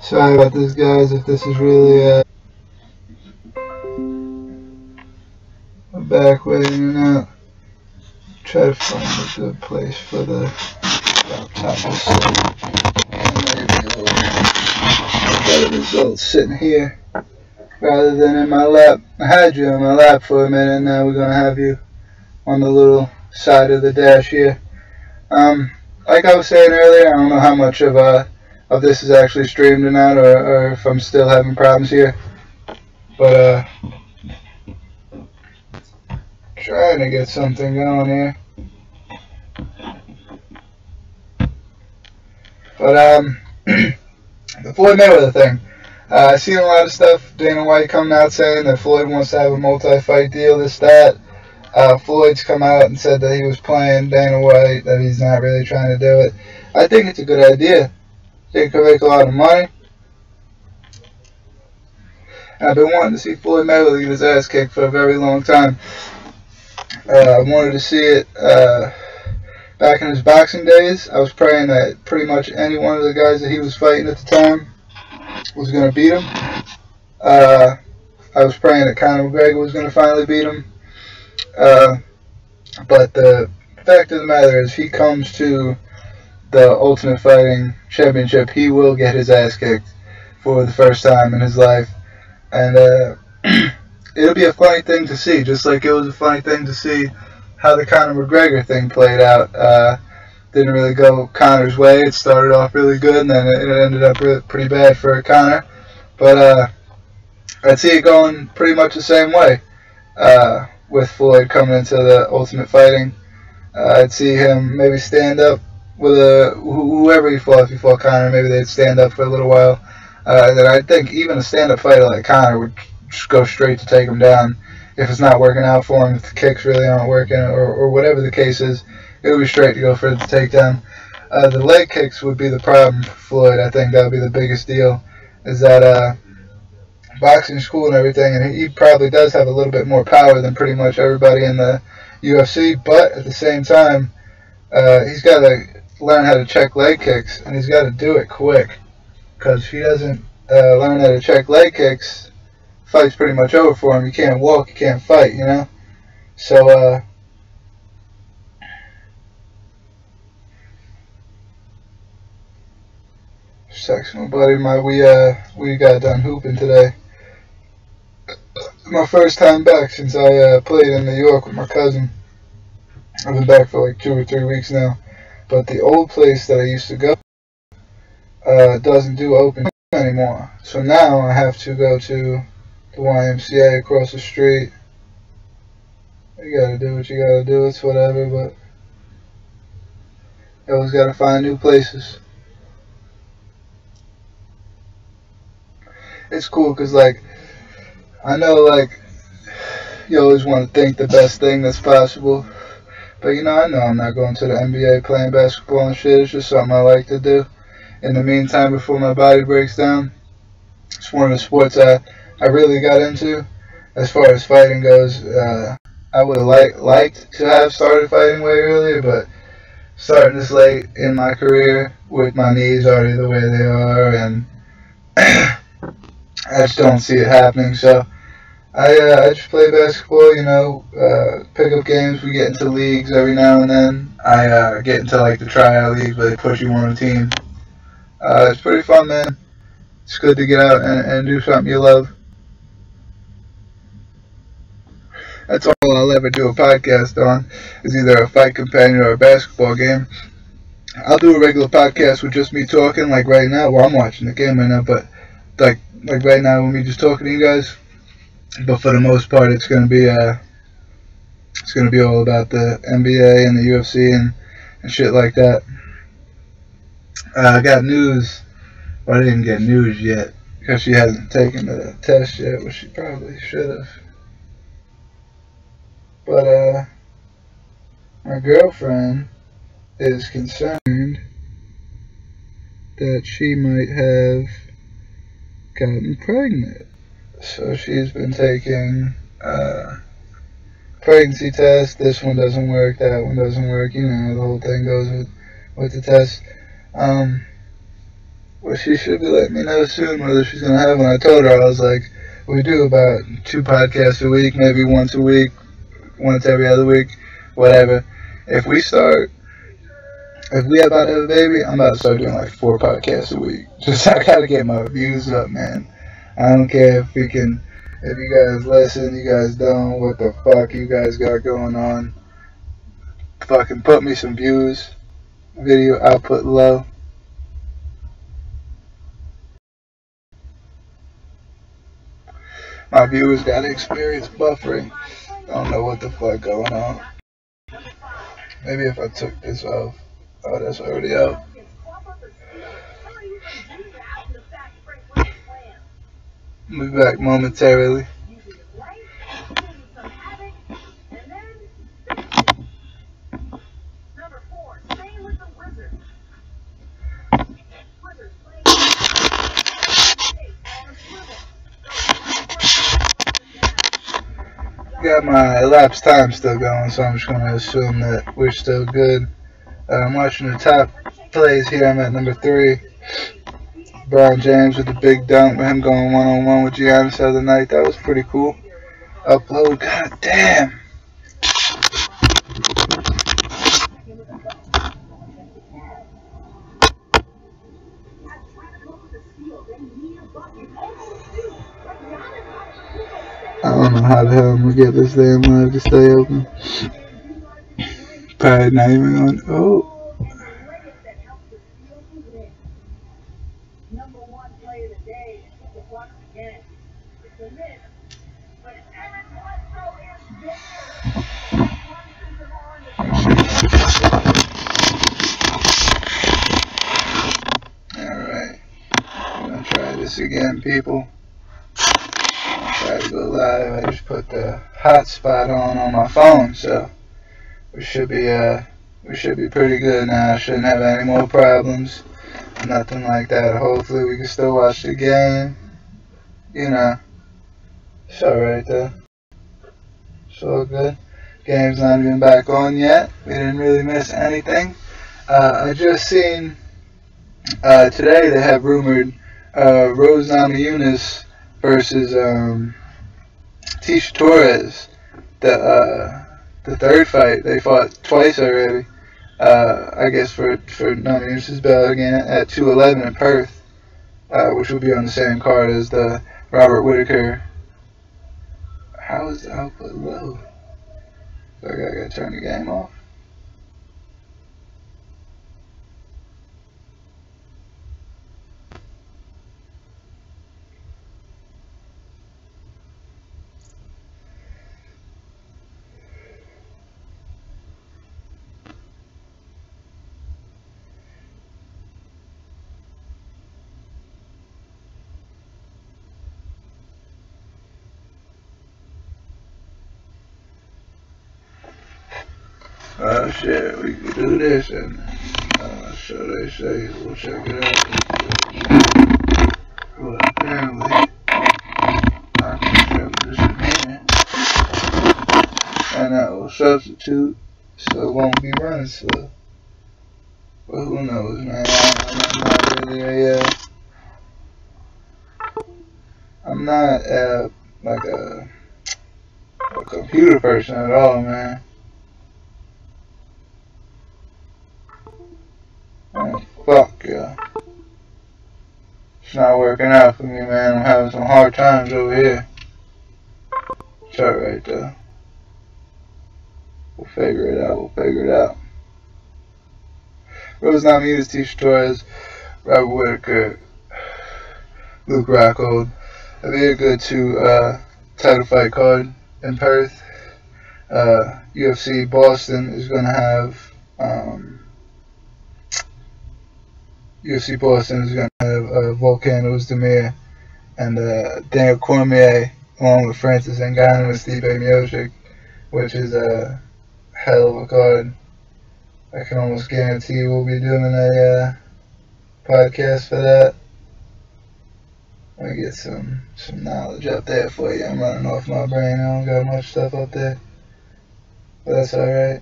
Sorry about this, guys, if this is really back way in and out. Try to find a good place for the laptop to sit. Maybe a better result sitting here rather than in my lap. I had you in my lap for a minute, and now we're going to have you on the little side of the dash here. Like I was saying earlier, I don't know how much of this is actually streamed or not, or if I'm still having problems here. But trying to get something going here. But the Floyd Mayweather thing. I've seen a lot of stuff. Dana White coming out saying that Floyd wants to have a multi-fight deal, this, that. Floyd's come out and said that he was playing Dana White, that he's not really trying to do it. I think it's a good idea. I think it could make a lot of money. And I've been wanting to see Floyd Mayweather get his ass kicked for a very long time. I wanted to see it back in his boxing days. I was praying that pretty much any one of the guys that he was fighting at the time was going to beat him. I was praying that Conor McGregor was going to finally beat him. But the fact of the matter is, he comes to the Ultimate Fighting Championship, he will get his ass kicked for the first time in his life. And it'll be a funny thing to see, just like it was a funny thing to see how the Conor McGregor thing played out. Didn't really go Conor's way. It started off really good, and then it ended up pretty bad for Conor. But I'd see it going pretty much the same way with Floyd coming into the Ultimate Fighting. I'd see him maybe stand up with whoever he fought. If he fought Conor, maybe they'd stand up for a little while. And then I think even a stand-up fighter like Conor would just go straight to take him down. If it's not working out for him, if the kicks really aren't working, or whatever the case is, it would be straight to go for the takedown. The leg kicks would be the problem for Floyd. I think that would be the biggest deal, is that boxing school and everything, and he probably does have a little bit more power than pretty much everybody in the UFC, but at the same time, he's got to learn how to check leg kicks, and he's got to do it quick, because if he doesn't learn how to check leg kicks, fight's pretty much over for him. You can't walk, you can't fight, you know? So, text my buddy, we got done hooping today. My first time back since I played in New York with my cousin. I've been back for like 2 or 3 weeks now. But the old place that I used to go doesn't do open anymore. So now I have to go to the YMCA across the street. You gotta do what you gotta do, it's whatever, but you always gotta find new places. It's cool because, like, I know, like, you always want to think the best thing that's possible, but I know I'm not going to the NBA playing basketball and shit. It's just something I like to do in the meantime before my body breaks down. It's one of the sports I really got into. As far as fighting goes, I would have liked to have started fighting way earlier, but starting this late in my career with my knees already the way they are, and I just don't see it happening. So I just play basketball, pick up games. We get into leagues every now and then. I get into like the tryout leagues where they put you on a team. It's pretty fun, man. It's good to get out and do something you love. That's all I'll ever do a podcast on, is either a fight companion or a basketball game. I'll do a regular podcast with just me talking, like right now. Well, I'm watching the game right now, but like right now with me just talking to you guys. But for the most part, it's gonna be all about the NBA and the UFC and shit like that. I got news. Well, I didn't get news yet because she hasn't taken the test yet, which she probably should have. But my girlfriend is concerned that she might have gotten pregnant. So she's been taking pregnancy tests. This one doesn't work, that one doesn't work. The whole thing goes with the test. But she should be letting me know soon whether she's going to have one. I told her, I was like, we do about 2 podcasts a week, maybe once a week, once every other week, whatever. If we about to have a baby, I'm about to start doing like 4 podcasts a week. Just I gotta get my views up, man. I don't care if you guys listen, you guys don't, what the fuck you guys got going on. Fucking put me some views. Video output low. My viewers gotta experience buffering. I don't know what the fuck going on. Maybe if I took this off. Oh, that's already out. I'll be back momentarily. Got my elapsed time still going, so I'm just going to assume that we're still good. I'm watching the top plays here. I'm at number 3. LeBron James with the big dunk, with him going one-on-one with Giannis the other night. That was pretty cool. Upload, god damn. I don't know how the hell I'm going to get this damn live to stay open. Probably not even on. Oh. Alright. I'm going to try this again, people. Try to go live. I just put the hotspot on my phone, so we should be pretty good now. I shouldn't have any more problems. Nothing like that. Hopefully we can still watch the game. You know, it's alright though. It's all good. Game's not even back on yet. We didn't really miss anything. I just seen today they have rumored Rose Namajunas versus Tisha Torres. The third fight, they fought twice already. I guess for Namajunas' belt again at 211 in Perth, which will be on the same card as the Robert Whittaker. How is the output low? So I gotta turn the game off. Oh shit, we can do this and so they say, we'll check it out. Well, apparently, I can shove this in here, and that will substitute, so it won't be running slow. But who knows, man? I'm not like a computer person at all, man. Man, fuck yeah. It's not working out for me, man. I'm having some hard times over here. It's alright though. We'll figure it out. Rose Namajunas, Tisha Torres, Robert Whittaker, Luke Rockhold. A very good title fight card in Perth. UFC Boston is going to have Volkanos Demir and Daniel Cormier, along with Francis Ngannou and Stipe Miocic, which is a hell of a card. I can almost guarantee we'll be doing a podcast for that. Let me get some knowledge up there for you. I'm running off my brain. I don't got much stuff up there. But that's alright.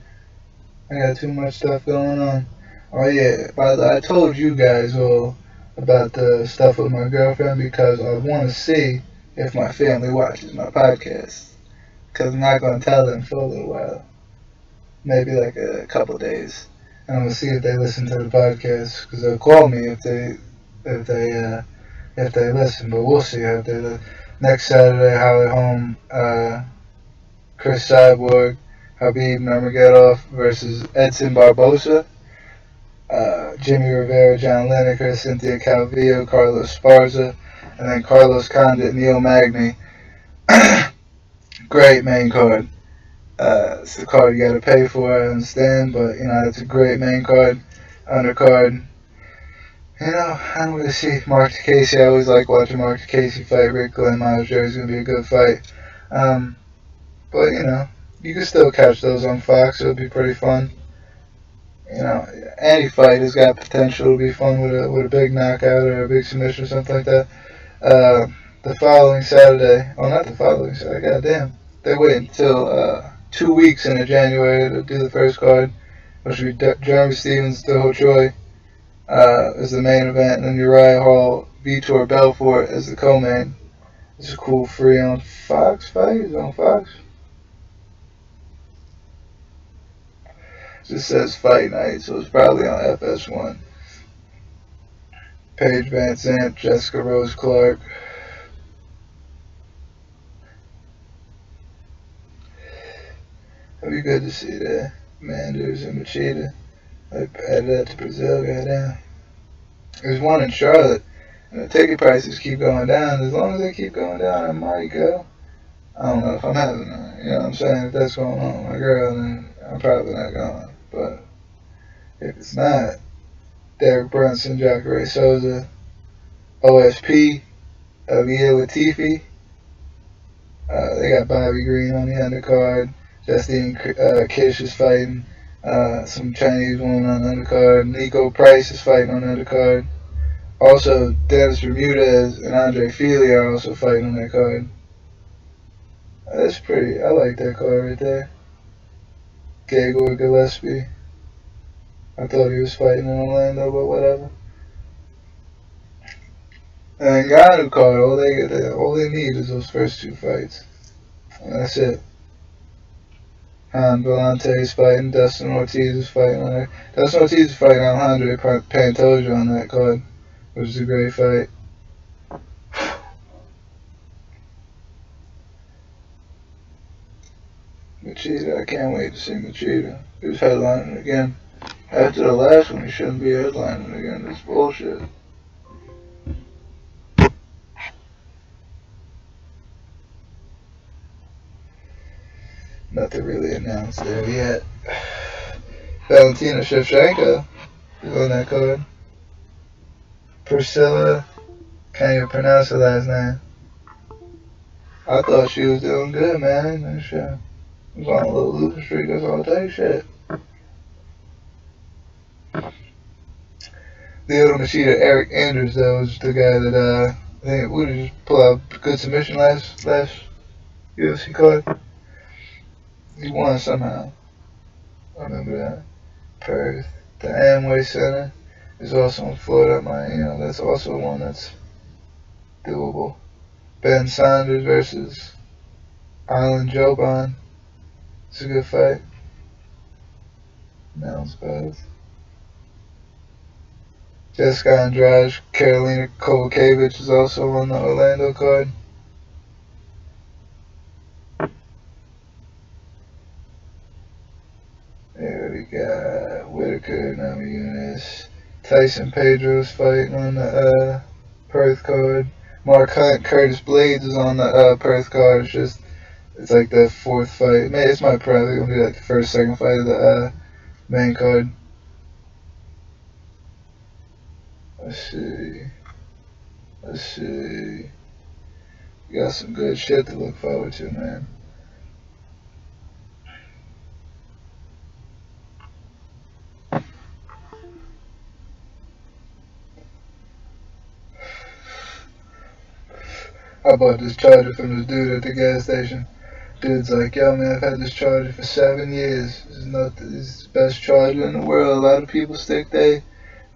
I got too much stuff going on. Oh yeah, by the way, I told you guys all about the stuff with my girlfriend because I want to see if my family watches my podcast. Because I'm not going to tell them for a little while. Maybe like a couple days. And I'm going to see if they listen to the podcast. Because they'll call me if they listen. But we'll see if they listen. Next Saturday, Holly Holm, Chris Cyborg, Habib Nurmagomedov versus Edson Barbosa. Jimmy Rivera, John Lineker, Cynthia Calvillo, Carlos Esparza, and then Carlos Condit, Neil Magny. Great main card. It's the card you gotta pay for, I understand, but it's a great main card, undercard. I don't really see Mark Casey. I always like watching Mark Casey fight. Rick Glenn Miles Jerry is gonna be a good fight. But you can still catch those on Fox. It'll be pretty fun. Any fight has got potential to be fun with a big knockout or a big submission or something like that. The following Saturday, not the following Saturday, goddamn. They wait until 2 weeks into January to do the first card, which will be Jeremy Stevens, Ho Choi as the main event, and then Uriah Hall, Vitor Belfort as the co-main. It's a cool free on Fox fight. It's on Fox. It says fight night, so it's probably on FS1. Paige Van Zandt, Jessica Rose Clark. It'd be good to see that. Manders and Machida. I added that to Brazil, goddamn. There's one in Charlotte, and the ticket prices keep going down. As long as they keep going down, I might go. I don't know if I'm having that. You know what I'm saying? If that's going on with my girl, then I'm probably not going. But if it's not, Derek Brunson, Jacare Souza, OSP, Aliyah Latifi. They got Bobby Green on the undercard. Justine Kish is fighting. Some Chinese woman on the undercard. Nico Price is fighting on the undercard. Also, Dennis Bermudez and Andre Fili are also fighting on that card. That's pretty. I like that card right there. Gregor Gillespie. I thought he was fighting in Orlando, but whatever. And Ngannou card, all they need is those first two fights. And that's it. Han Vellante is fighting, Dustin Ortiz is fighting on there. Dustin Ortiz is fighting Alejandro Pantoja on that card, which is a great fight. Machida, I can't wait to see Machida. He was headlining again. After the last one, he shouldn't be headlining again. That's bullshit. Nothing really announced there yet. Valentina Shevchenko is on that card. Priscilla, can't even pronounce her last name. I thought she was doing good, man. That shit was on a little losing streak. That's all it takes. Shit. Lyoto Machida, Eric Andrews, though, was the guy that I think would have just pulled out a good submission last UFC card. He won somehow. I remember that. Perth. The Amway Center is also in Florida. That's also one that's doable. Ben Saunders versus Island Joban. It's a good fight. Announced both. Jessica Andrade, Karolina Kowalkiewicz is also on the Orlando card. There we got Whitaker, Namajunas, Tyson Pedro's fighting on the Perth card. Mark Hunt, Curtis Blades is on the Perth card. It's like the fourth fight. It's probably gonna be like the first, second fight of the main card. Let's see. You got some good shit to look forward to, man. I bought this charger from this dude at the gas station. Dude's like, yo man, I've had this charger for 7 years. It's the best charger in the world. A lot of people stick their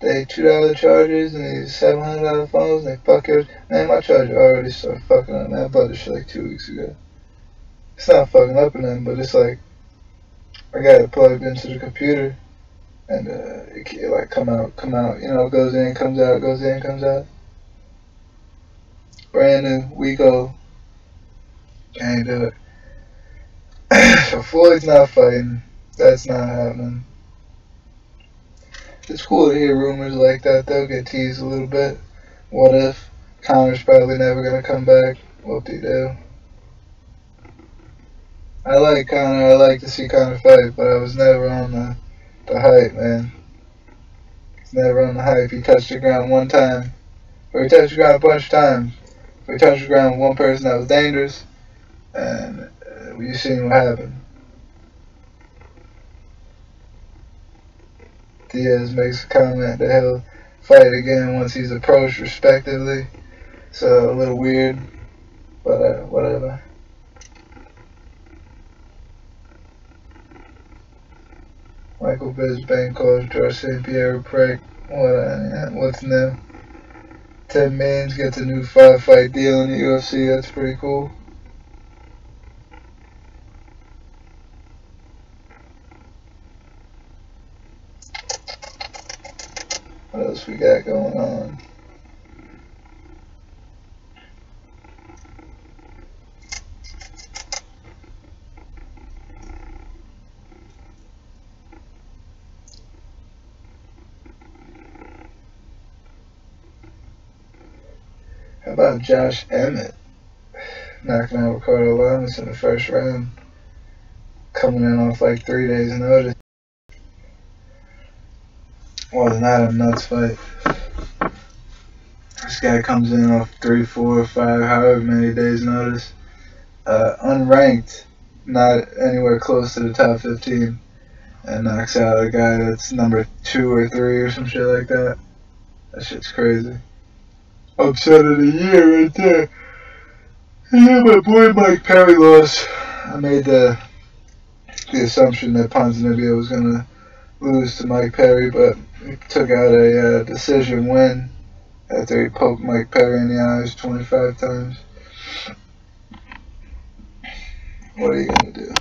they $2 chargers and these $700 phones, and they fuck yours. Man, my charger already started fucking up, man. I bought this shit like 2 weeks ago. It's not fucking up or nothing, but it's like, I got it plugged into the computer, and it like come out, you know, goes in, comes out, goes in, comes out. Brand new, week old. Can't do it. So Floyd's not fighting. That's not happening. It's cool to hear rumors like that. They'll get teased a little bit. What if? Connor's probably never gonna come back. Whoop-de-doo. I like Connor. I like to see Connor fight, but I was never on the hype, man. It's never on the hype. He touched the ground one time. Or he touched the ground a bunch of times. We touched the ground with one person that was dangerous, and you seen what happened. Diaz makes a comment that he'll fight again once he's approached respectively. So a little weird, but whatever. Michael Bisping calls George St. Pierre a prick. What's new? Ted Mans gets a new 5-fight deal in the UFC. That's pretty cool. What else we got going on? How about Josh Emmett knocking out Ricardo Lamas in the first round, coming in off like 3 days notice? Well, not a nuts fight. This guy comes in off 3, 4, 5, however many days notice, unranked, not anywhere close to the top 15, and knocks out a guy that's number 2 or 3 or some shit like that. That shit's crazy. Upset of the year right there. Yeah, my boy Mike Perry lost. I made the assumption that Ponzinibbio was going to lose to Mike Perry, but he took out a decision win after he poked Mike Perry in the eyes 25 times. What are you going to do?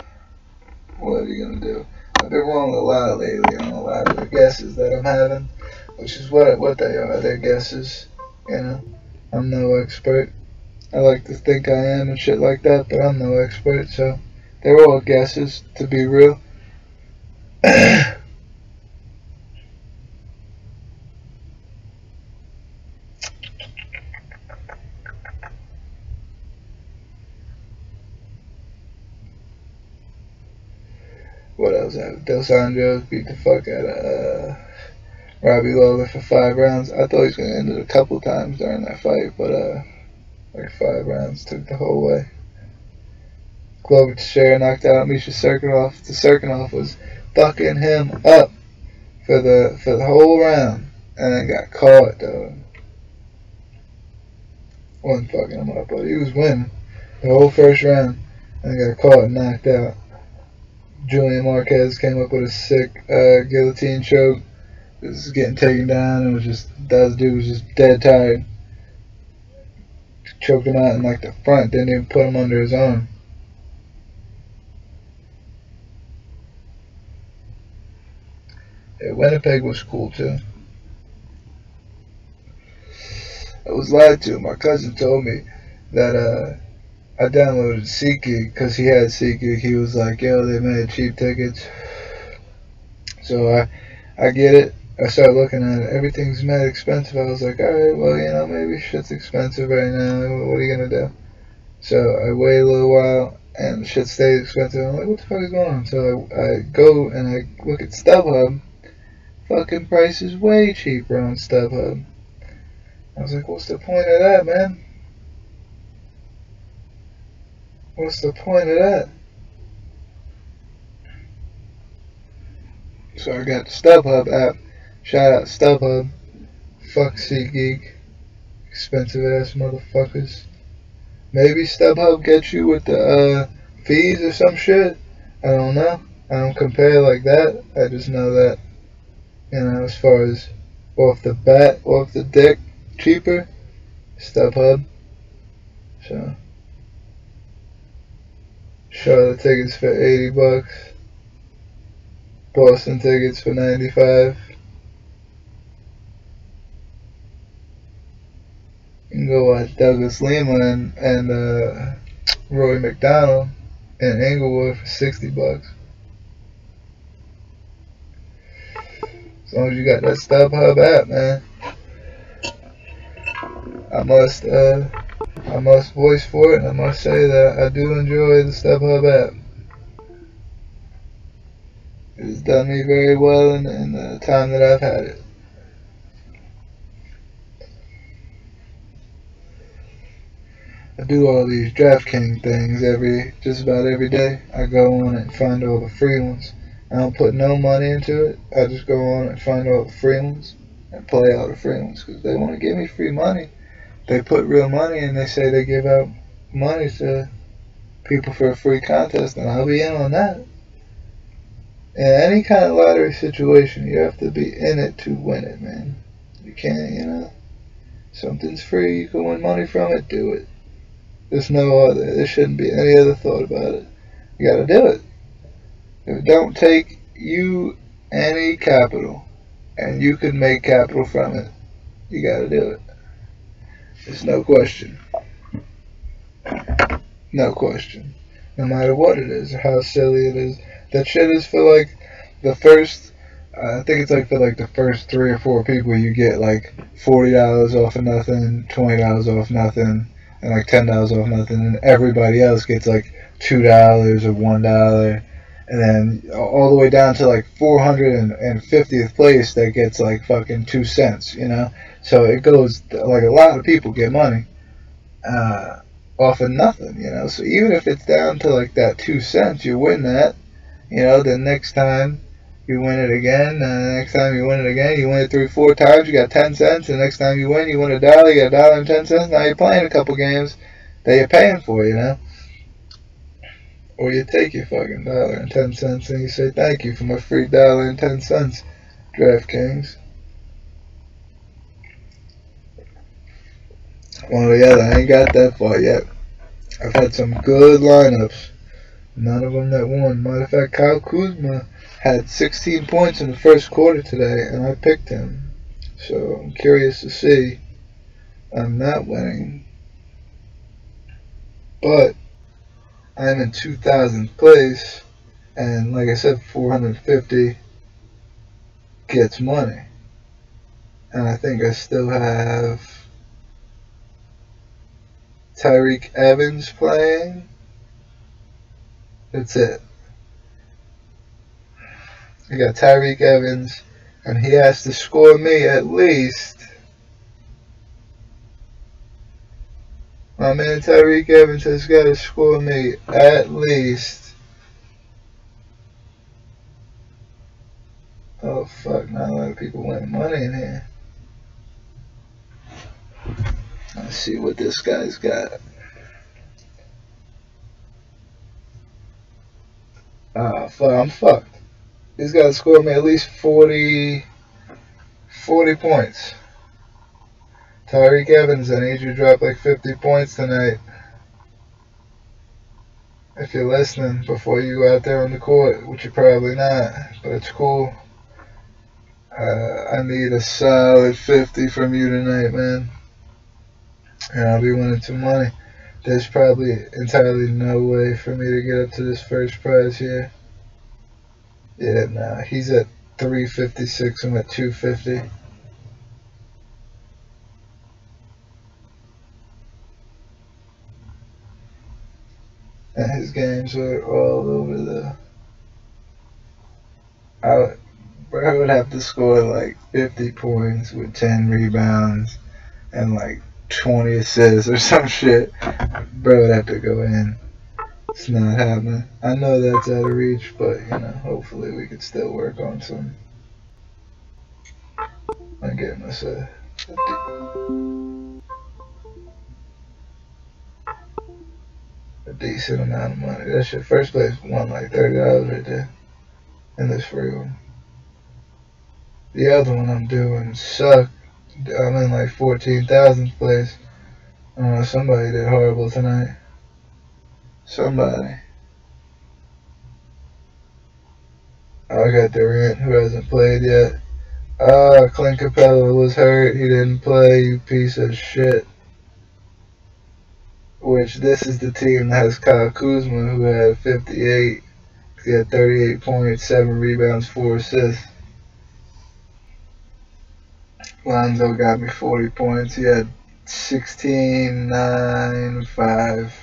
What are you going to do? I've been wrong a lot lately on a lot of the guesses that I'm having, which is what they are. They're guesses. You know, I'm no expert. I like to think I am and shit like that, but I'm no expert, so they're all guesses, to be real. What else? Dos Anjos beat the fuck out of Robbie Lawler for 5 rounds. I thought he was going to end it a couple times during that fight, but like 5 rounds took the whole way. Glover Teixeira knocked out Misha Serkinov. The Serkinov was fucking him up for the whole round, and then got caught though. Wasn't fucking him up, but he was winning the whole first round, and got caught and knocked out. Julian Marquez came up with a sick guillotine choke. This is getting taken down, and was just, that dude was just dead tired. Choked him out in like the front, didn't even put him under his arm. Yeah, Winnipeg was cool too. I was lied to. My cousin told me that I downloaded SeatGeek because he had SeatGeek. He was like, yo, they made cheap tickets. So I get it. I started looking at it. Everything's mad expensive. I was like, alright, well, you know, maybe shit's expensive right now. What are you going to do? So I wait a little while, and shit stays expensive. I'm like, what the fuck is going on? So I go and I look at StubHub. Fucking price is way cheaper on StubHub. I was like, what's the point of that, man? What's the point of that? So I got the StubHub app. Shout out StubHub. Fuck SeatGeek. Expensive ass motherfuckers. Maybe StubHub gets you with the fees or some shit. I don't know. I don't compare like that. I just know that, you know, as far as off the bat, off the deck, cheaper, StubHub. So, Charlotte tickets for $80, Boston tickets for $95. You can go watch Douglas Lima and Roy McDonald in Inglewood for $60. As long as you got that StubHub app, man. I must voice for it, and I must say that I do enjoy the StubHub app. It has done me very well in the time that I've had it. I do all these DraftKings things just about every day. I go on and find all the free ones. I don't put no money into it. I just go on and find all the free ones and play all the free ones because they want to give me free money. They put real money and they say they give out money to people for a free contest, and I'll be in on that. In any kind of lottery situation, you have to be in it to win it, man. You can't, something's free, you can win money from it, do it. There shouldn't be any other thought about it. You gotta do it. If it don't take you any capital, and you can make capital from it, you gotta do it. There's no question. No question. No matter what it is, or how silly it is. That shit is for like the first, I think it's like for like the first 3 or 4 people you get like $40 off of nothing, $20 off nothing, and like $10 off nothing, and everybody else gets like $2 or $1, and then all the way down to like 450th place that gets like fucking 2 cents, So it goes, like a lot of people get money off of nothing, So even if it's down to like that 2 cents, you win that, the next time you win it again, and the next time you win it again, you win it 3 or 4 times, you got 10 cents, and the next time you win $1, you got $1.10. Now you're playing a couple games that you're paying for, Or you take your fucking $1.10 and you say thank you for my free $1.10, DraftKings. One or the other. I ain't got that far yet. I've had some good lineups. None of them that won. Matter of fact, Kyle Kuzma had 16 points in the first quarter today, and I picked him. So I'm curious to see. I'm not winning, but I'm in 2000th place, and like I said, 450 gets money. And I think I still have Tyreek Evans playing. That's it. I got Tyreek Evans, and he has to score me at least. My man Tyreek Evans has got to score me at least. Oh fuck, not a lot of people winning money in here. Let's see what this guy's got. Ah, fuck, I'm fucked. He's got to score me at least 40 points. Tyreek Evans, I need you to drop like 50 points tonight. If you're listening, before you go out there on the court, which you're probably not, but it's cool. I need a solid 50 from you tonight, man. And I'll be winning some money. There's probably entirely no way for me to get up to this first prize here. Yeah, nah, he's at 356, I'm at 250. And his games are all over the... I would have to score like 50 points with 10 rebounds and like 20 assists or some shit. Bro would have to go in. It's not happening. I know that's out of reach, but hopefully we could still work on some. I'm getting us a decent amount of money. That shit, first place won like $30 right there in this free one. The other one I'm doing sucked. I'm in like 14,000th place. I don't know, somebody did horrible tonight. Somebody. I got Durant, who hasn't played yet. Clint Capella was hurt. He didn't play, you piece of shit. Which, this is the team that has Kyle Kuzma, who had 58. He had 38 points, 7 rebounds, 4 assists. Lonzo got me 40 points. He had 16, 9, 5.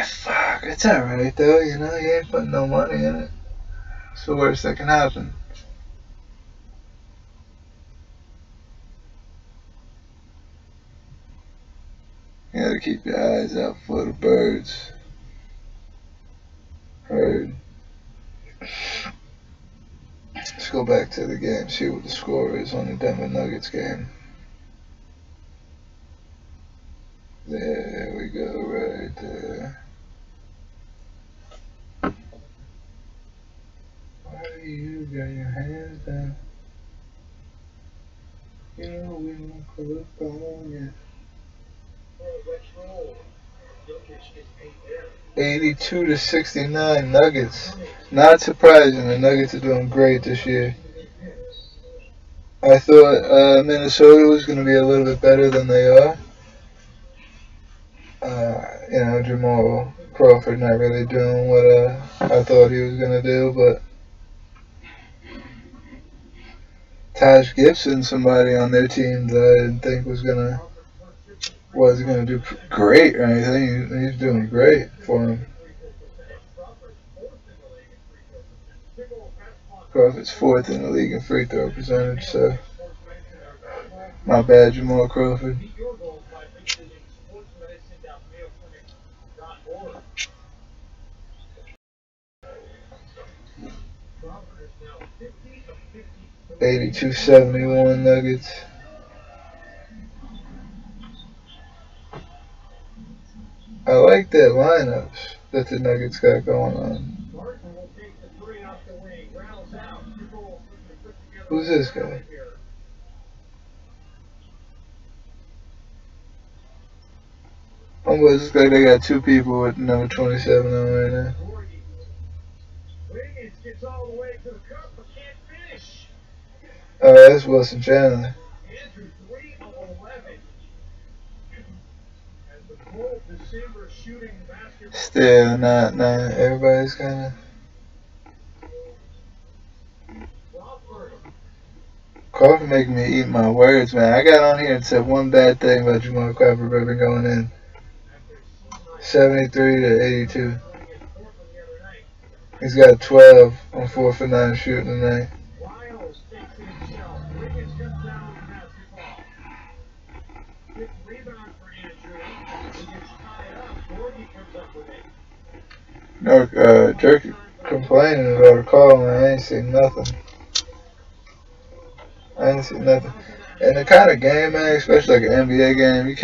Fuck, it's alright though, you know, you ain't putting no money in it. It's the worst that can happen. You gotta keep your eyes out for the birds. Heard. Let's go back to the game, see what the score is on the Denver Nuggets game. There we go, right there. Why do you got your hands down? You know we won't collect on you. 82-69 Nuggets. Not surprising, the Nuggets are doing great this year. I thought Minnesota was going to be a little bit better than they are. You know, Jamal Crawford not really doing what I thought he was going to do, but Taj Gibson, somebody on their team that I didn't think wasn't gonna do great or anything. He's doing great for him. Crawford's 4th in the league in free throw percentage, so my bad, Jamal Crawford. $82.71 Nuggets. I like that lineups that the Nuggets got going on. Who's this guy? It looks like they got 2 people with number 27 on right now. Oh, that's Wilson Chandler. Still not. Everybody's kind of. Crawford making me eat my words, man. I got on here and said one bad thing about Jamal Crawford been going in. 73-82. He's got 12 on 4 for 9 shooting tonight. No, Jerky complaining about a call, man. I ain't seen nothing. And the kind of game, man, especially like an NBA game, you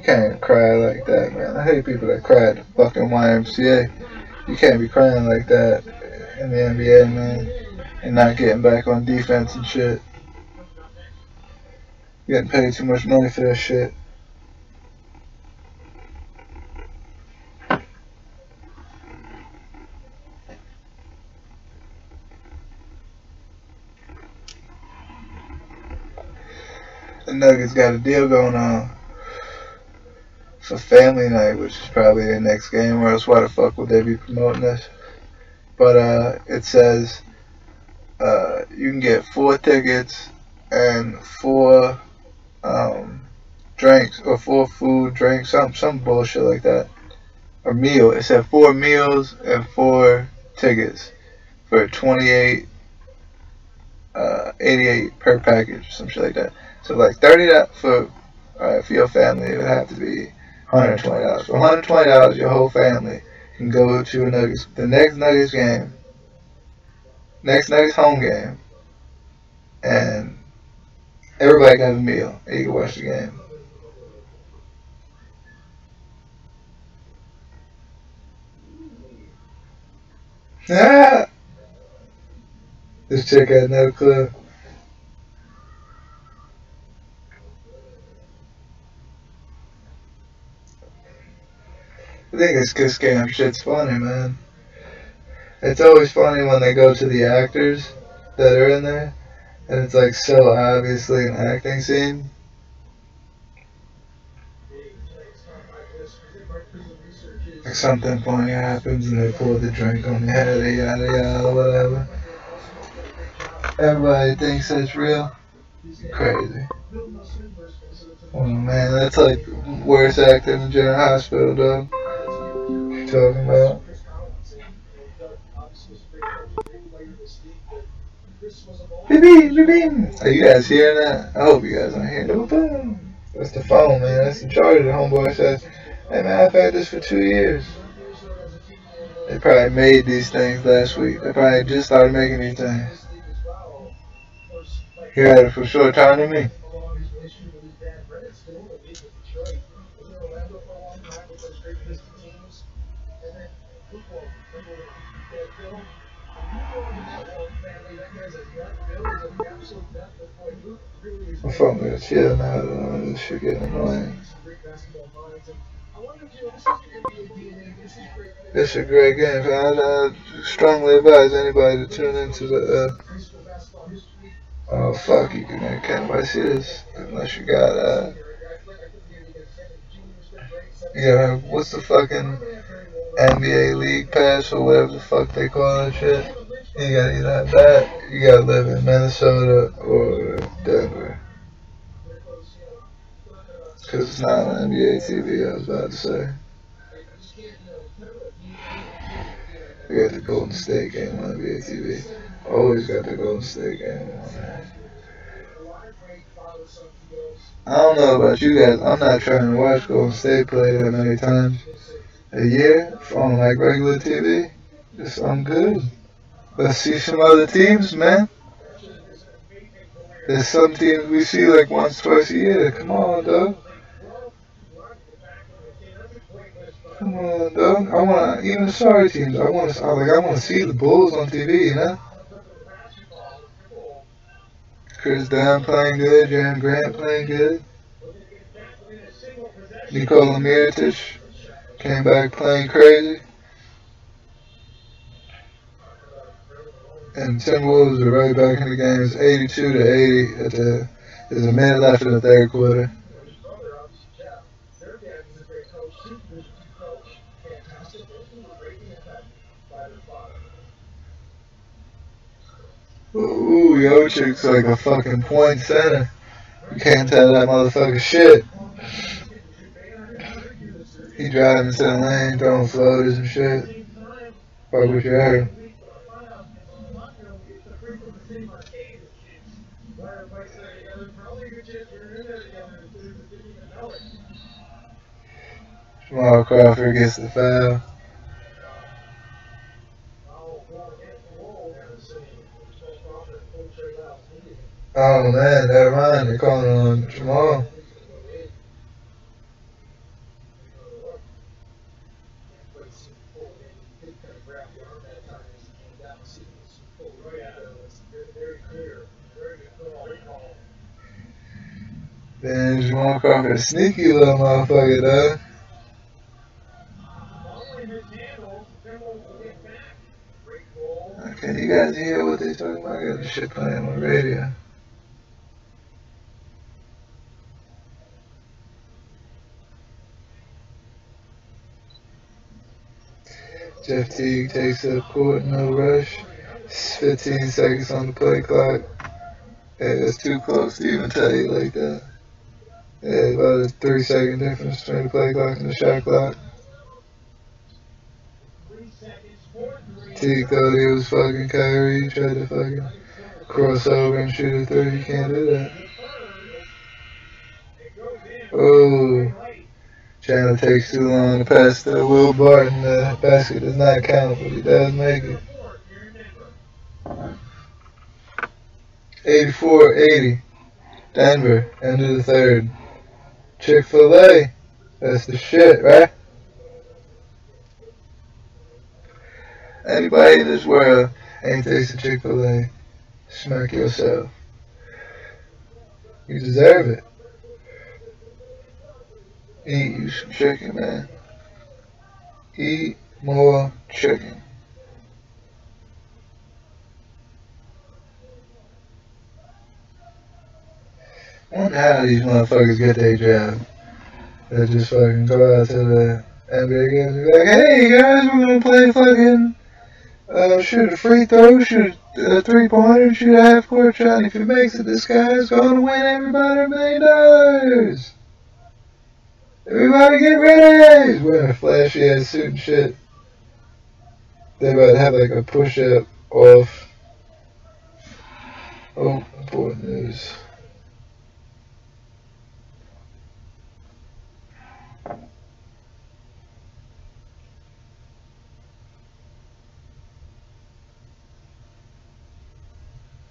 can't cry like that, man. I hate people that cry at the fucking YMCA. You can't be crying like that in the NBA, man, and not getting back on defense and shit. You're getting paid too much money for that shit. The Nuggets got a deal going on for family night, which is probably their next game, or else why the fuck would they be promoting this? But it says you can get 4 tickets and 4 drinks, or 4 food, drinks, some bullshit like that. A meal. It said 4 meals and 4 tickets for $88 per package, some shit like that. So like $30 for your family, it would have to be $120. For $120, your whole family can go to the next Nuggets game, next Nuggets home game, and everybody can have a meal and you can watch the game. Ah! This chick had no clue. I think this kiss cam shit's funny, man. It's always funny when they go to the actors that are in there, and it's like so obviously an acting scene. Like something funny happens and they pour the drink on the head, yada yada, whatever. Everybody thinks that's real. Crazy. Oh man, that's like worst acting in General Hospital, dog. What you talking about? Beep beep, beep beep. Are you guys hearing that? I hope you guys aren't hearing it. Boom. That's the phone, man. That's the charger. The homeboy says, hey man, I've had this for 2 years. They probably made these things last week. They probably just started making these things. He had it for a short time to me. My phone gonna chill now. This shit getting annoying. It's a great game. I strongly advise anybody to tune into the. Oh fuck! Can't nobody see this unless you got yeah. What's the fucking NBA League Pass or whatever the fuck they call that shit? You gotta either have that. You gotta live in Minnesota or Denver. Because it's not on NBA TV, I was about to say. We got the Golden State game on NBA TV. Always got the Golden State game on there. I don't know about you guys. I'm not trying to watch Golden State play that many times a year on like regular TV. I'm good. Let's see some other teams, man. There's some teams we see like once, twice a year. Come on, dog. Come on, dog. I want even sorry teams. I want to see the Bulls on TV, you know. Chris Dunn playing good. Jeremy Grant playing good. Nikola Mirotic came back playing crazy. And Timberwolves are right back in the game. It's 82-80 there's a minute left in the third quarter. Ooh, Jochic's like a fucking point center. You can't tell that motherfucker shit. He driving into the lane, throwing floaters and shit. Fuck what you heard. Jamal Crawford gets the foul. Oh man, never mind. They're calling on Jamal. Then Jamal Crawford, a sneaky little motherfucker, though. Okay, you guys hear what they talking about? I got this shit playing on the radio. Jeff Teague takes up court, no rush. 15 seconds on the play clock. Yeah, that's too close to even tell you like that. Yeah, about a 3-second difference between the play clock and the shot clock. Teague thought he was fucking Kyrie. He tried to fucking cross over and shoot a three. You can't do that. Oh. Chandler takes too long to pass to Will Barton. The basket does not count, but he does make it. 84-80. Denver, end of the third. Chick-fil-A. That's the shit, right? Anybody in this world ain't tasted Chick-fil-A, smack yourself. You deserve it. Eat you some chicken, man. Eat more chicken. I wonder how these motherfuckers get their job. They just fucking go out to the NBA games and be like, hey guys, we're gonna play fucking shoot a free throw, shoot a 3-pointer, shoot a half-court shot, and if he makes it, this guy's gonna win everybody $1 million. Everybody get ready! He's wearing a flashy ass suit and shit. They about to have like a push-up off. Oh, important news.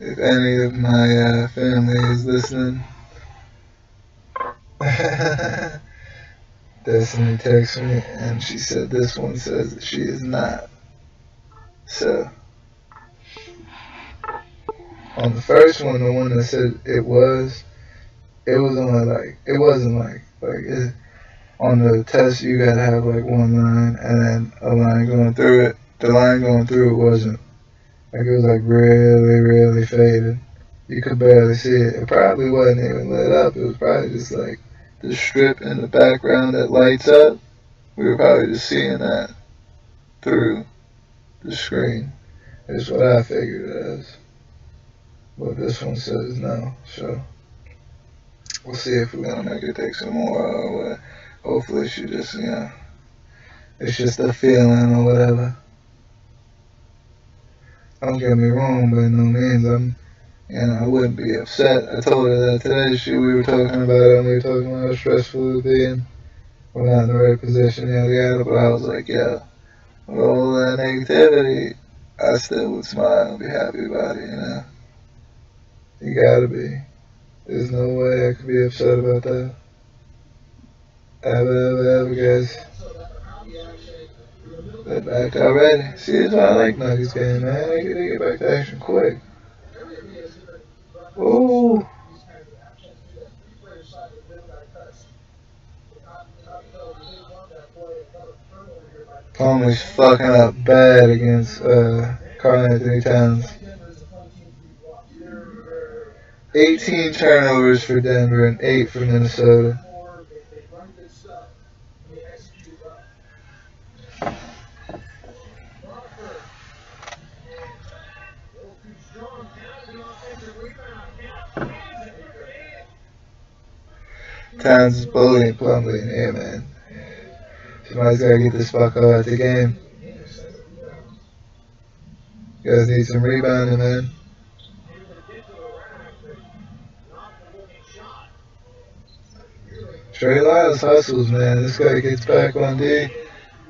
If any of my family is listening, Destiny texted me and she said this one says that she is not. So, on the first one, the one that said it was only like, it wasn't like it, on the test you gotta have like one line and then a line going through it. The line going through it wasn't. Like it was like really, really faded. You could barely see it. It probably wasn't even lit up. It was probably just like the strip in the background that lights up. We were probably just seeing that through the screen. Is what I figured it as. But this one says no. So we'll see if we're gonna make it take some more or what. Hopefully she just, you know, it's just a feeling or whatever. Don't get me wrong, by no means, I wouldn't be upset. I told her that today, we were talking about it, and we were talking about how stressful it would be, and we're not in the right position, yada, but I was like, yeah, with all that negativity, I still would smile and be happy about it, you know? You gotta be. There's no way I could be upset about that. Ever, guys. They're back already. See, that's why I like Nuggets game, man. They get back to action quick. Ooh. Conley's fucking up bad against Karl Anthony Towns. 18 turnovers for Denver and 8 for Minnesota. Towns is bullying Plumlee in here, man. Somebody's gotta get this fucker out the game. You guys need some rebounding, man. Trey Lyles hustles, man. This guy gets back on D.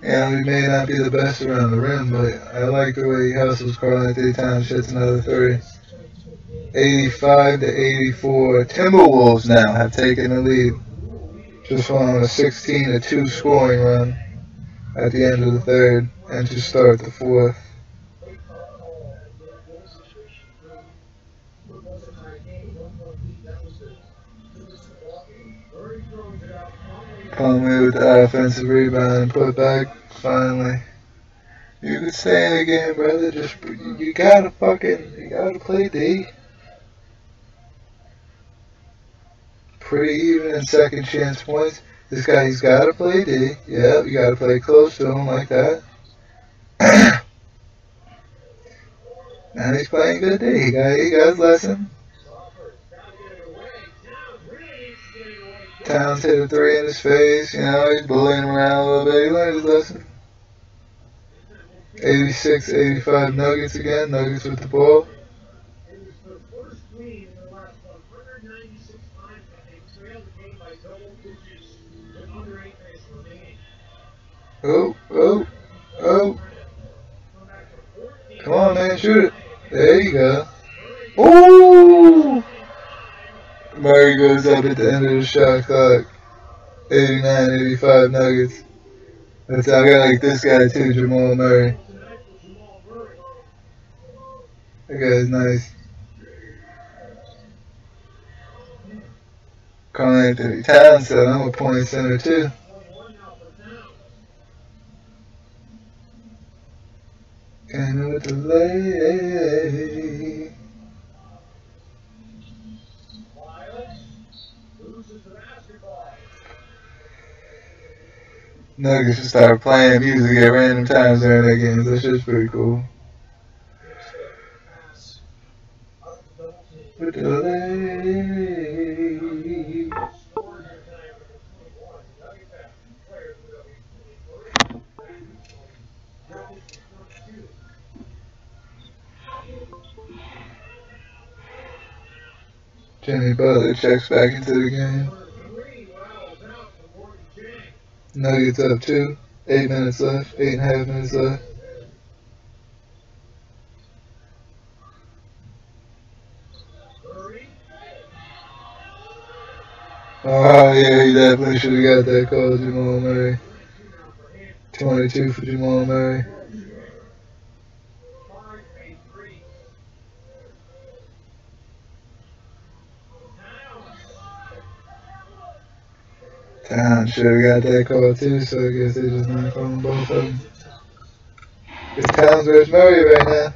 You know, he may not be the best around the rim, but I like the way he hustles. Karl Anthony Towns shoots another 3. 85 to 84. Timberwolves now have taken the lead. Just went on a 16 to 2 scoring run at the end of the third and to start the fourth. Plumlee with the offensive rebound and put back finally. You could stay in the game, brother. Just you gotta play D. Pretty even in second chance points. This guy, he's gotta play D. Yeah, you gotta play close to him like that. Now he's playing good D. He got his lesson. Towns hit a 3 in his face. You know, he's bullying around a little bit. He learned his lesson. 86-85 Nuggets again. Nuggets with the ball. Oh. Come on, man. Shoot it. There you go. Ooh! Murray goes up at the end of the shot clock. 89-85 Nuggets. I got like this guy too, Jamal Murray. That guy's nice. Carl Anthony Towns said I'm a point center too. And with the lady. Nuggets just started playing music at random times during that game. That's just pretty cool. With the lady. Jimmy Butler checks back into the game. Nuggets up 2. 8 minutes left. 8.5 minutes left. Oh, yeah, he definitely should have got that call, Jamal Murray. 22 for Jamal Murray. Towns should have got that call too, so I guess they just not calling both of them. It's Towns versus Murray right now.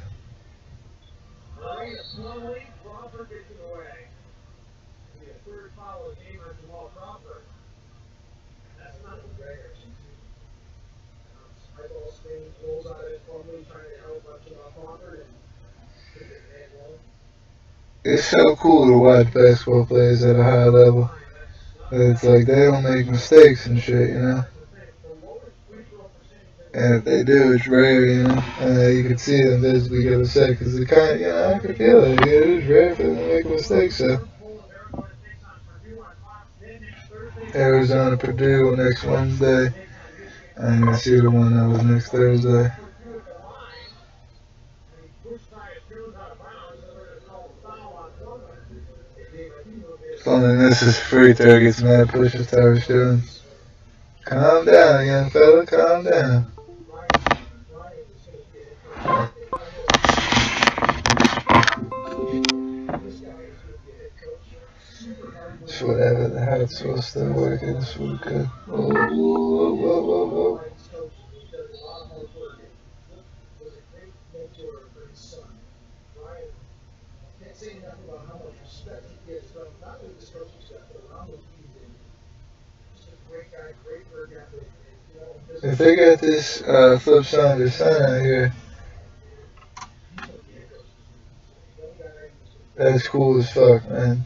It's so cool to watch basketball players at a high level. It's like they don't make mistakes and shit, you know. And if they do, it's rare, you know. You can see them visibly get upset because it kind of, you know, I can feel it. It's rare for them to make mistakes. So Arizona, Purdue next Wednesday. I didn't see the one that was next Thursday. Only misses free throw gets mad, pushes Tyrus Jones. Calm down, young fella, calm down. It's whatever, the house will still working, it's really good. Whoa, whoa, whoa, whoa, whoa. If they got this Flip Saunders son out here, that's cool as fuck, man.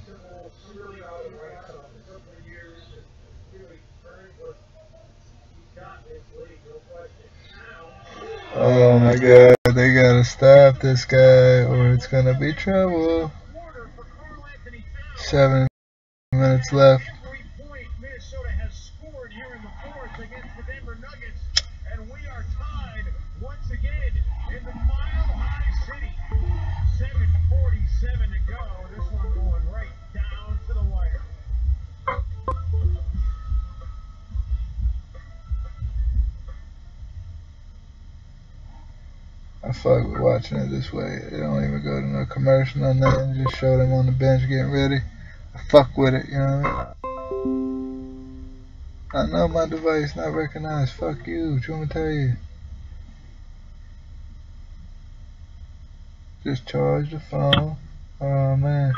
Oh my god, they gotta stop this guy or it's gonna be trouble. 7 minutes left. Minnesota has scored here in the fourth against the Denver Nuggets, and we are tied once again in the Mile High City. 7:47 to go. This one going right down to the wire. I fuck with watching it this way. They don't even go to no commercial or nothing. Just show them on the bench getting ready. I fuck with it, you know what I mean? I know my device not recognized. Fuck you. What you want me to tell you? Just charge the phone. Oh man.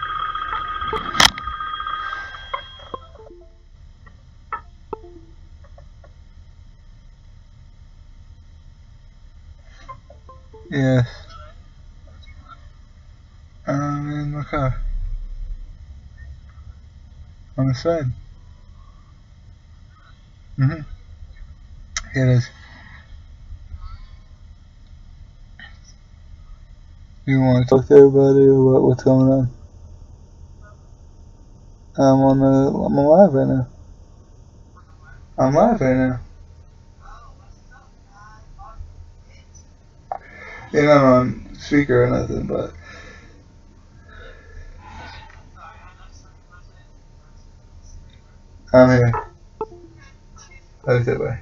Yes. I'm in my car. On the side. Here it is. You want to talk to everybody or what's going on? I'm live right now. I'm live right now. You're not on speaker or nothing, but I'm here. Right that way.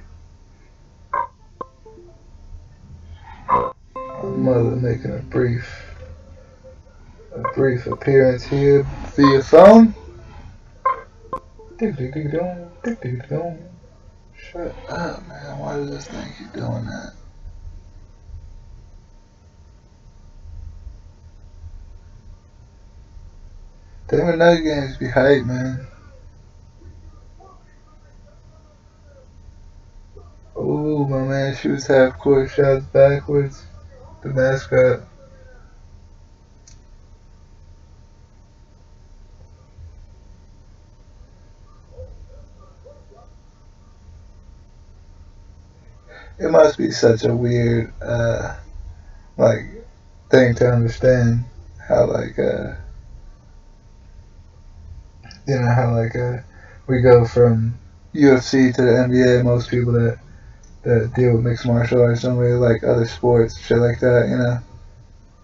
Mother making a brief. brief appearance here via phone. Shut up, man. Why does this thing keep doing that? Damn, another games be hype, man. Ooh, my man shoots half court shots backwards. The mascot. It must be such a weird, like, thing to understand. How, like, we go from UFC to the NBA. Most people that deal with mixed martial arts don't really like other sports, shit like that, you know.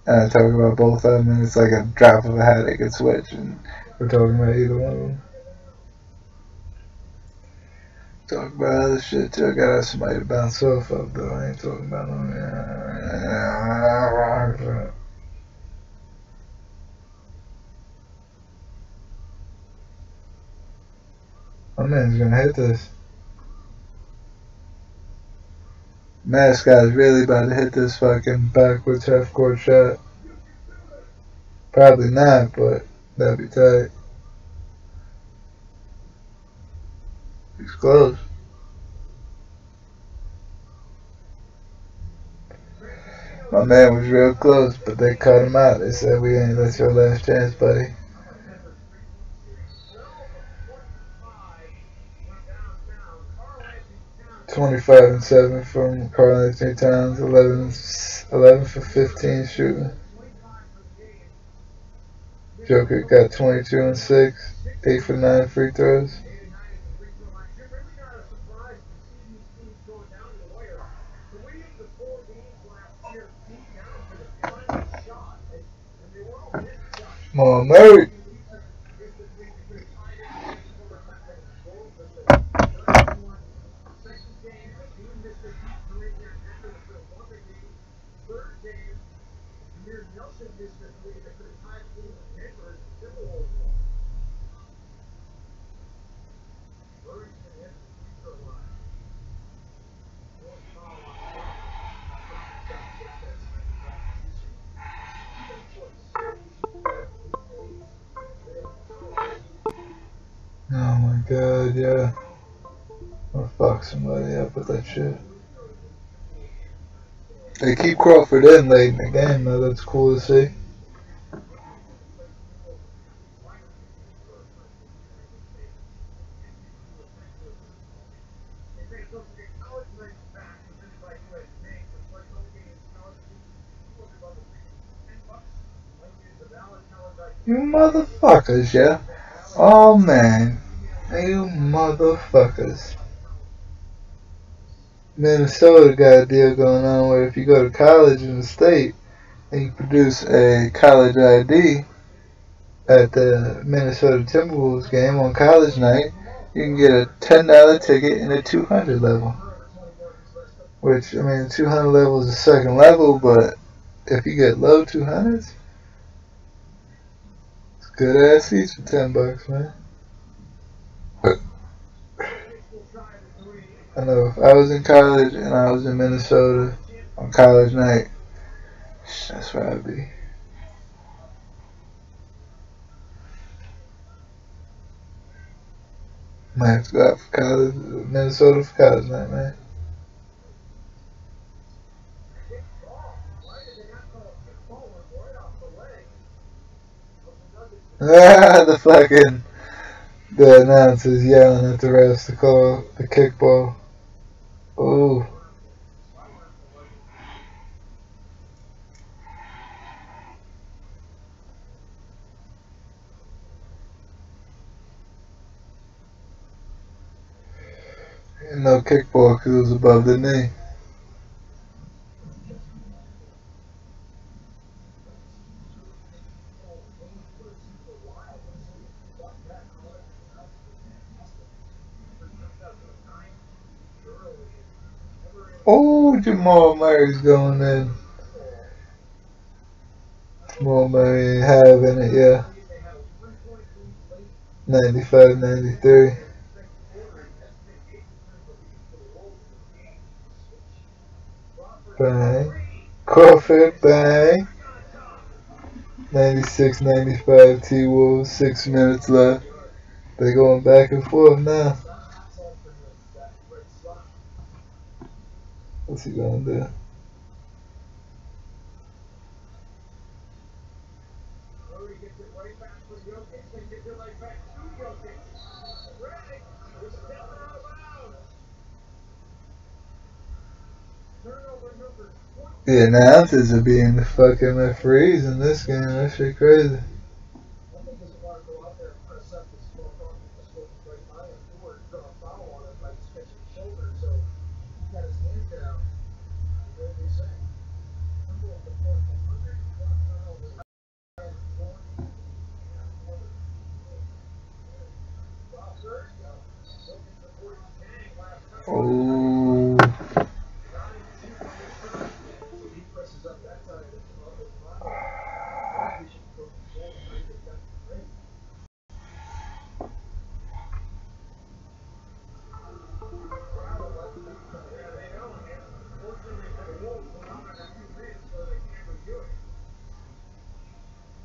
And I talk about both of them, and it's like a drop of a hat they could switch, and we're talking about either one of them. Talk about other shit too. I gotta have somebody to bounce off of, though. I ain't talking about no. My man's gonna hit this. Mascot's really about to hit this fucking backwards half court shot. Probably not, but that'd be tight. He's close. My man was real close, but they cut him out. They said, "We ain't that's your last chance, buddy." "25-7 from Karl-Anthony Towns, 11 for 15 shooting. Joker got 22 and 6, 8 for 9 free throws. Come on, Murray. Oh my god, yeah. I'll fuck somebody up with that shit. They keep Crawford in late in the game, though. That's cool to see. You motherfuckers, yeah? Oh man. You motherfuckers. Minnesota got a deal going on where if you go to college in the state and you produce a college ID at the Minnesota Timberwolves game on college night, you can get a $10 ticket in the 200 level. Which, I mean, 200 level is the second level, but if you get low 200s, it's good ass seats for $10, man. I know if I was in college and I was in Minnesota on college night, that's where I'd be. Might have to go out for college, Minnesota for college night, man. The announcers yelling at the refs to call the kickball. Ooh. No kickball because it was above the knee. Oh, Jamal Murray's going in. Jamal Murray ain't having it, yeah. 95-93. Bang. Crawford, bang. 96-95 T-Wolves, 6 minutes left. They going back and forth now. What's he gonna do? The announcers are being the fucking referees in this game. That shit crazy. Oh.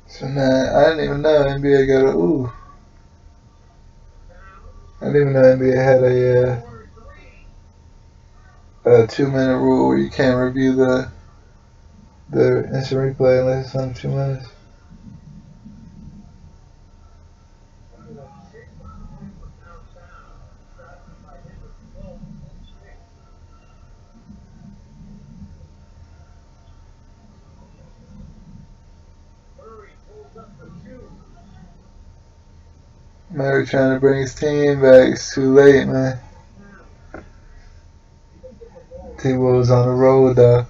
So now, I didn't even know NBA got a ooh. I didn't even know NBA had a 2-minute rule where you can't review the instant replay unless it's under 2 minutes. Murray trying to bring his team back. It's too late, man. T-Wolves on the road, though.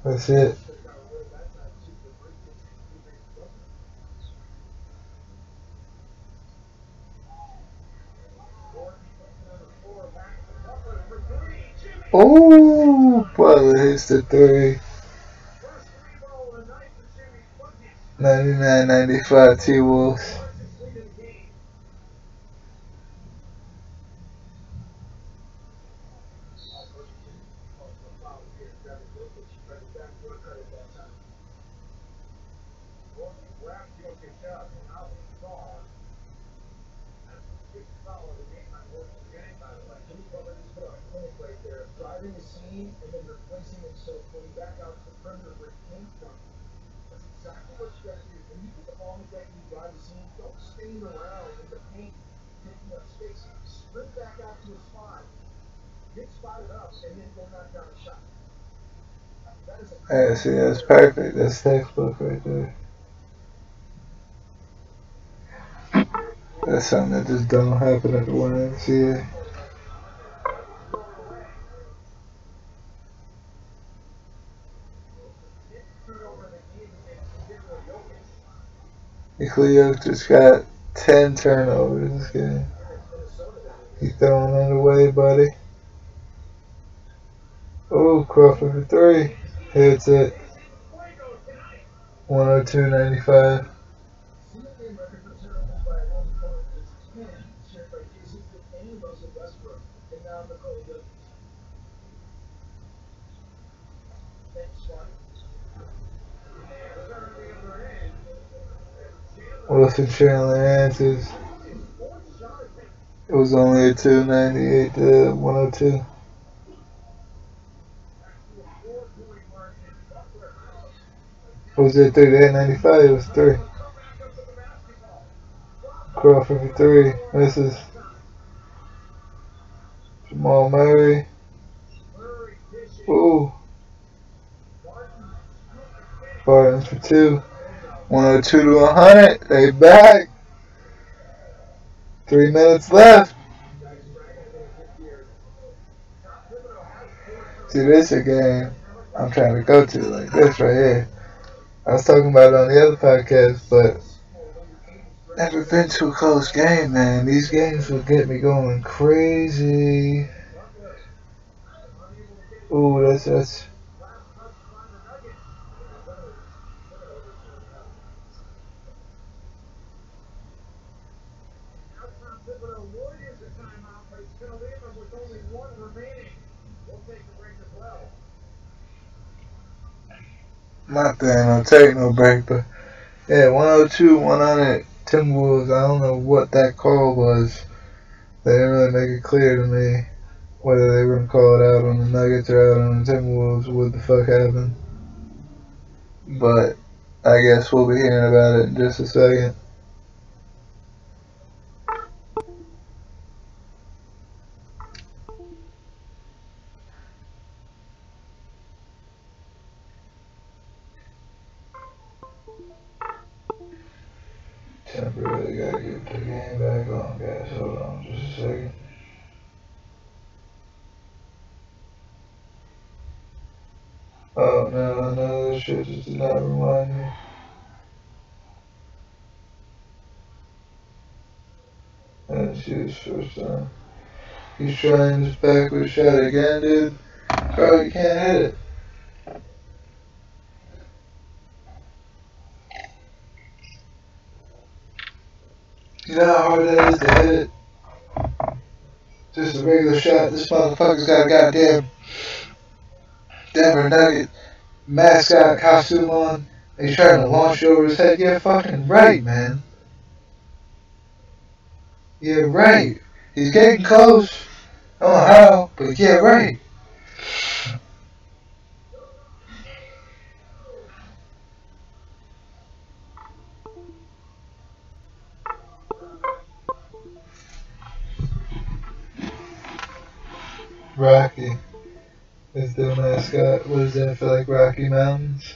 That's it. Oh, Butler hits the three. 99-95 T-Wolves. Yeah, see, that's perfect. That's textbook right there. That's something that just don't happen at the YMCA. Cleo just got 10 turnovers this game. He's throwing it away, buddy. Oh, Crawford for three. Hits it. 102-95. Wilson Chandler answers. It was only a 298 to 102. Was it 3 to 95? It was 3. Crawford for 3. Misses. Jamal Murray. Ooh. Barton for 2. 102 to 100. They back. 3 minutes left. See, this is a game I'm trying to go to like this right here. I was talking about it on the other podcast, but never been to a close game, man. These games will get me going crazy. Ooh, that's My thing don't take no break, but yeah, 102, 100 Timberwolves. I don't know what that call was. They didn't really make it clear to me whether they were going to call it out on the Nuggets or out on the Timberwolves. What the fuck happened? But I guess we'll be hearing about it in just a second. Temporarily gotta get the game back on, guys. Hold on just a second. Oh no, this shit just did not remind me. That's his first time. He's trying his backward shot again, dude. Bro, you can't hit it. You know how hard that is to hit it? Just a regular shot. This motherfucker's got a goddamn Denver Nugget mascot costume on. He's trying to launch over his head. Yeah, fucking right, man. Yeah, right. He's getting close. I don't know how, but yeah, right. Rocky is the mascot. What does that feel like, Rocky Mountains?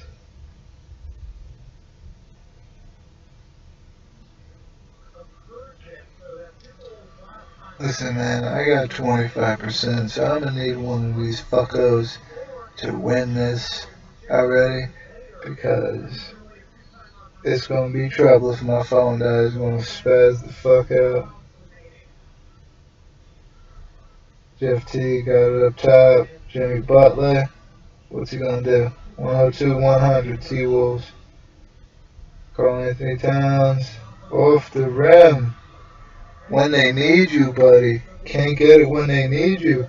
Listen, man, I got 25%, so I'm gonna need one of these fuckos to win this already, because it's gonna be trouble if my phone dies. It's gonna spaz the fuck out. Jeff T got it up top. Jimmy Butler, what's he gonna do? 102, 100 T-Wolves. Karl Anthony Towns off the rim. When they need you, buddy. Can't get it when they need you.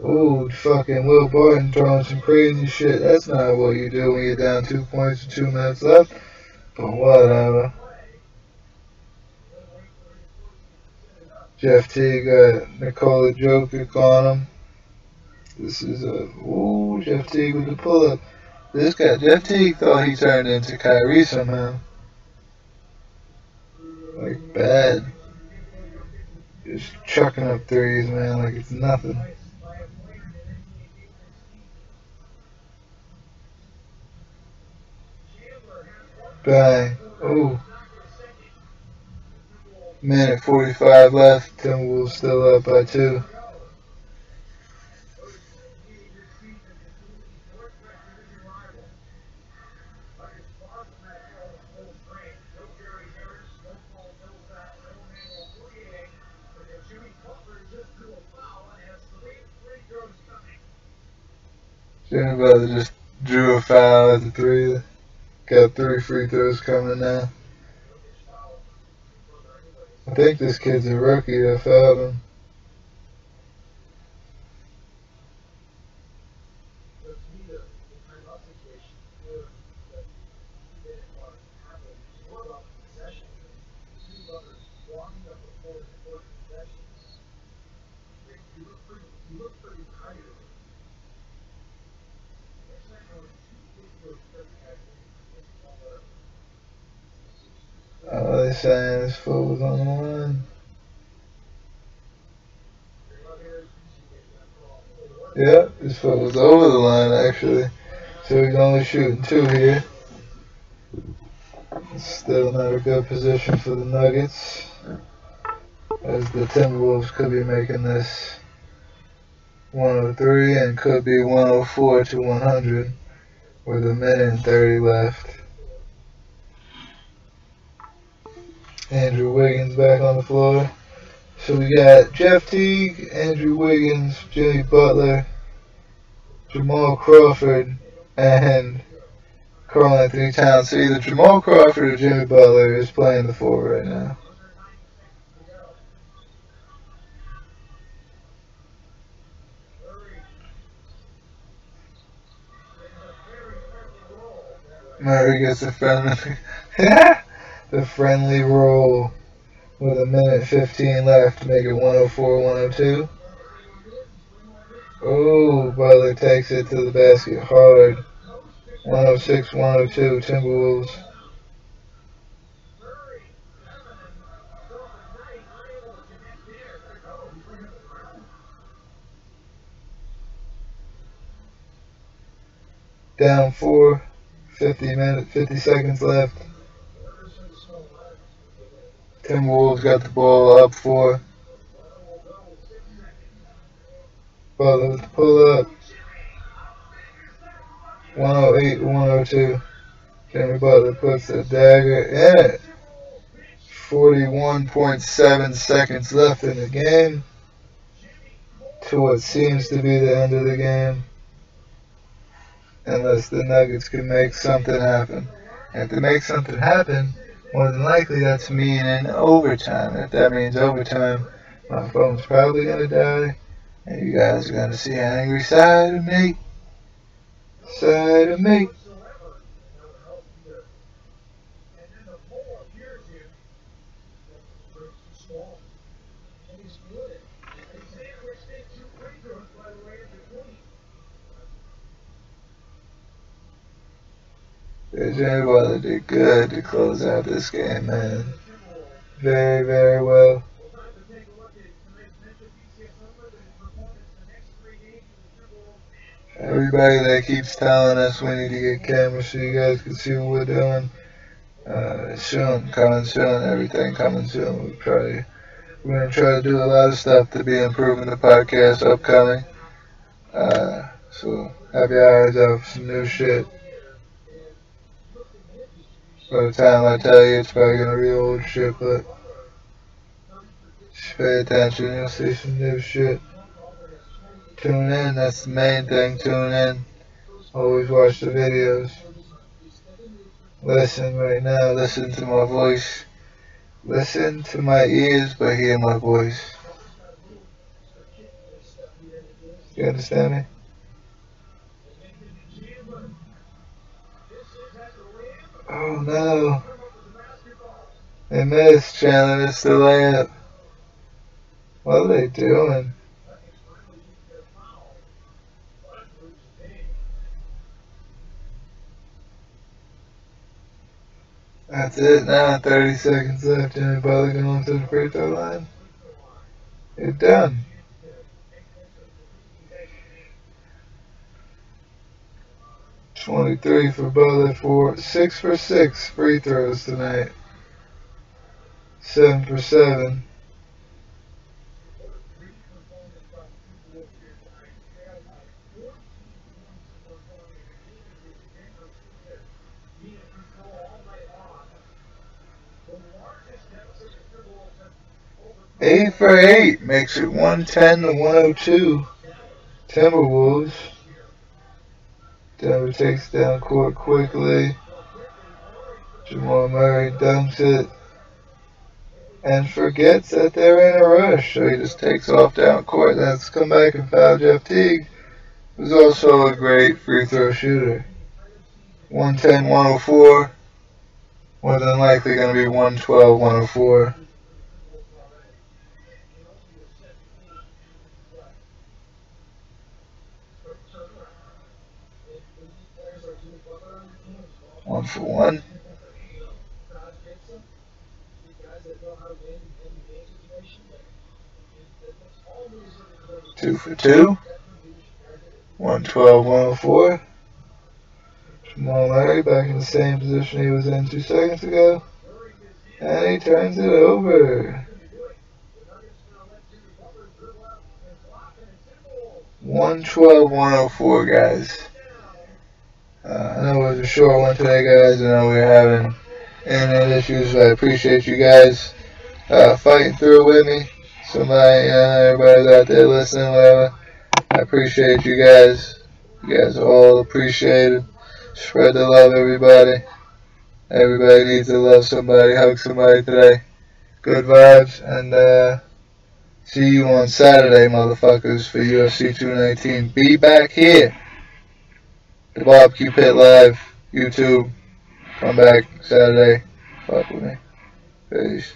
Ooh, fucking Will Barton throwing some crazy shit. That's not what you do when you're down 2 points with 2 minutes left. But whatever. Jeff T got Nikola Jokic on him. This is a Jeff T with the pull-up. This guy, Jeff T, thought he turned into Kyrie somehow. Like bad. Just chucking up threes, man, like it's nothing. Bang. Ooh. Minute 45 left. Timberwolves still up by 2. Jimmy Butler just drew a foul at the 3. Got 3 free throws coming now. I think this kid's a rookie that fouled him. Oh, they're saying this fool was on the line. Yeah, this fool was over the line actually. So he's only shooting 2 here. Still not a good position for the Nuggets, as the Timberwolves could be making this 103 and could be 104 to 100 with a minute and 30 left. Andrew Wiggins back on the floor. So we got Jeff Teague, Andrew Wiggins, Jimmy Butler, Jamal Crawford, and Karl Anthony Towns. So either Jamal Crawford or Jimmy Butler is playing the 4 right now. Murray gets the friendly roll with 1:15 left to make it 104-102. Oh, Butler takes it to the basket hard. 106-102, Timberwolves. Down 4, 50 seconds left. Timberwolves got the ball up 4. Butler with the pull up. 108-102. Jimmy Butler puts the dagger in it. 41.7 seconds left in the game to what seems to be the end of the game, unless the Nuggets can make something happen. And if they make something happen, more than likely that's meaning overtime. If that means overtime, my phone's probably going to die, and you guys are going to see an angry side of me. Side of me. Jimmy Butler did good to close out this game, man. Very, very well. Everybody that keeps telling us we need to get cameras so you guys can see what we're doing. Soon, coming soon, everything coming soon. We're going to try to do a lot of stuff to be improving the podcast upcoming. So have your eyes out for some new shit. By the time I tell you, it's probably going to be old shit, but just pay attention, you'll see some new shit. Tune in, that's the main thing, tune in. Always watch the videos. Listen right now, listen to my voice. Listen to my ears, but hear my voice. You understand me? Oh no. They missed, Chandler missed the layup. What are they doing? That's it now, 30 seconds left. Jimmy Butler going to the free throw line. You're done. .23 for Butler, 6 for 6 free throws tonight. 7 for 7. Eight for 8 makes it 110-102. Timberwolves. Denver takes down court quickly. Jamal Murray dunks it and forgets that they're in a rush, so he just takes off down court. Let's come back and foul Jeff Teague, who's also a great free throw shooter. 110-104. More than likely going to be 112-104. One for one. 2 for 2. 112-104. Jamal Murray back in the same position he was in 2 seconds ago. And he turns it over. 112-104, guys. I know it was a short one today, guys. I know we were having internet issues. I appreciate you guys fighting through with me. Everybody's out there listening, whatever. I appreciate you guys. You guys are all appreciated. Spread the love, everybody. Everybody needs to love somebody, hug somebody today. Good vibes, and see you on Saturday, motherfuckers, for UFC 219. Be back here. The Barbecue Pit Live, YouTube. Come back Saturday. Fuck with me. Peace.